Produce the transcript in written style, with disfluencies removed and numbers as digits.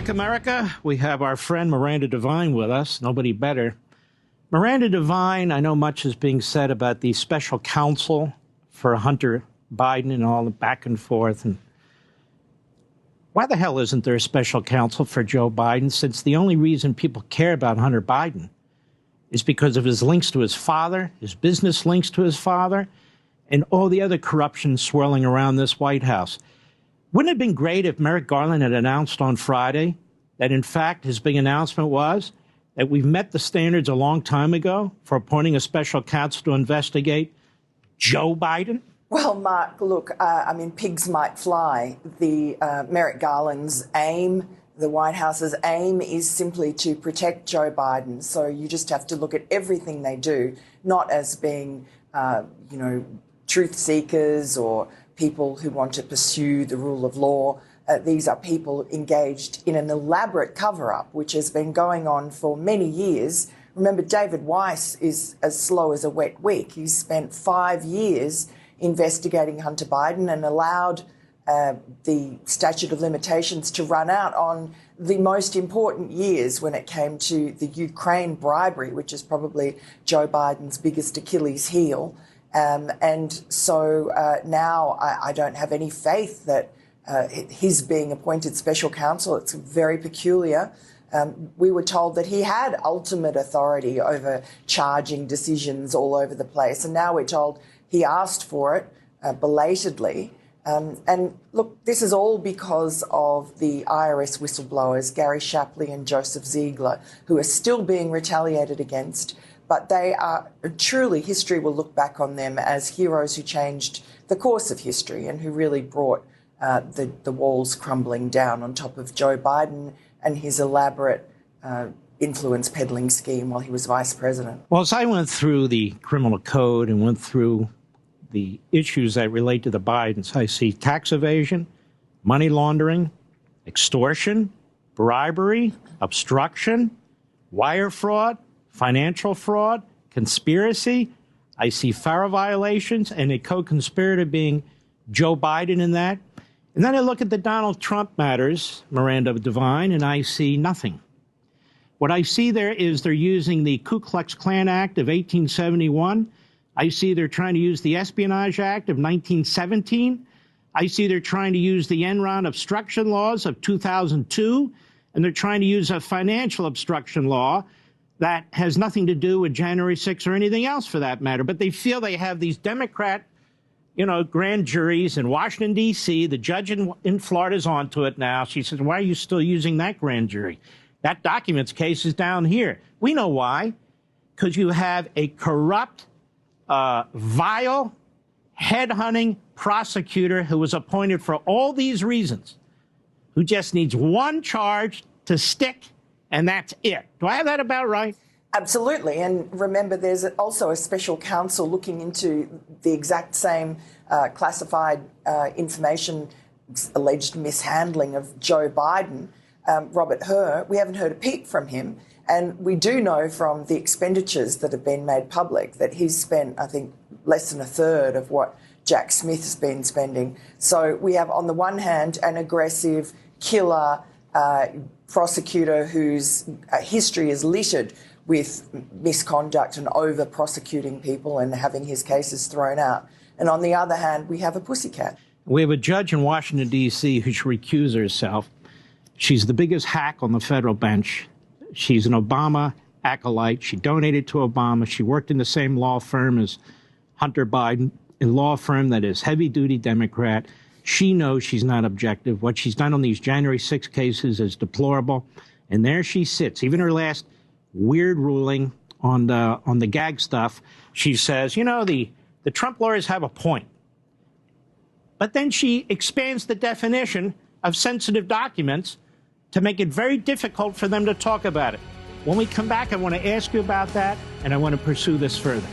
America, we have our friend Miranda Devine with us, nobody better. Miranda Devine, I know much is being said about the special counsel for Hunter Biden and all the back and forth. And why the hell isn't there a special counsel for Joe Biden, since the only reason people care about Hunter Biden is because of his links to his father, his business links to his father, and all the other corruption swirling around this White House? Wouldn't it have been great if Merrick Garland had announced on Friday that, in fact, his big announcement was that we've met the standards a long time ago for appointing a special counsel to investigate Joe Biden? Well, Mark, look, I mean, pigs might fly. The Merrick Garland's aim, the White House's aim, is simply to protect Joe Biden. So you just have to look at everything they do, not as being, truth seekers or people who want to pursue the rule of law. These are people engaged in an elaborate cover-up, which has been going on for many years. Remember, David Weiss is as slow as a wet wick. He's spent 5 years investigating Hunter Biden and allowed the statute of limitations to run out on the most important years when it came to the Ukraine bribery, which is probably Joe Biden's biggest Achilles heel. And so now I don't have any faith that his being appointed special counsel, it's very peculiar. We were told that he had ultimate authority over charging decisions all over the place. And now we're told he asked for it belatedly. And look, this is all because of the IRS whistleblowers, Gary Shapley and Joseph Ziegler, who are still being retaliated against. But they are truly, history will look back on them as heroes who changed the course of history and who really brought the walls crumbling down on top of Joe Biden and his elaborate influence peddling scheme while he was vice president. Well, as I went through the criminal code and went through the issues that relate to the Bidens, I see tax evasion, money laundering, extortion, bribery, obstruction, wire fraud, financial fraud, conspiracy. I see FARA violations and a co-conspirator being Joe Biden in that. And then I look at the Donald Trump matters, Miranda Devine, and I see nothing. What I see there is they're using the Ku Klux Klan Act of 1871. I see they're trying to use the Espionage Act of 1917. I see they're trying to use the Enron obstruction laws of 2002. And they're trying to use a financial obstruction law that has nothing to do with January 6th or anything else for that matter. But they feel they have these Democrat grand juries in Washington, D.C. The judge in Florida is onto it now. She says, why are you still using that grand jury? That documents case is down here. We know why. Because you have a corrupt, vile, headhunting prosecutor who was appointed for all these reasons, who just needs one charge to stick, and that's it. Do I have that about right? Absolutely. And remember, there's also a special counsel looking into the exact same classified information, alleged mishandling of Joe Biden, Robert Hur. We haven't heard a peep from him. And we do know from the expenditures that have been made public that he's spent, I think, less than a third of what Jack Smith has been spending. So we have, on the one hand, an aggressive killer prosecutor whose history is littered with misconduct and over-prosecuting people and having his cases thrown out. And on the other hand, we have a pussycat. We have a judge in Washington, D.C. who should recuse herself. She's the biggest hack on the federal bench. She's an Obama acolyte. She donated to Obama. She worked in the same law firm as Hunter Biden, a law firm that is heavy-duty Democrat. She knows she's not objective. What she's done on these January 6 cases is deplorable. And there she sits. Even her last weird ruling on the gag stuff, she says, the Trump lawyers have a point. But then she expands the definition of sensitive documents to make it very difficult for them to talk about it. When we come back, I want to ask you about that, and I want to pursue this further.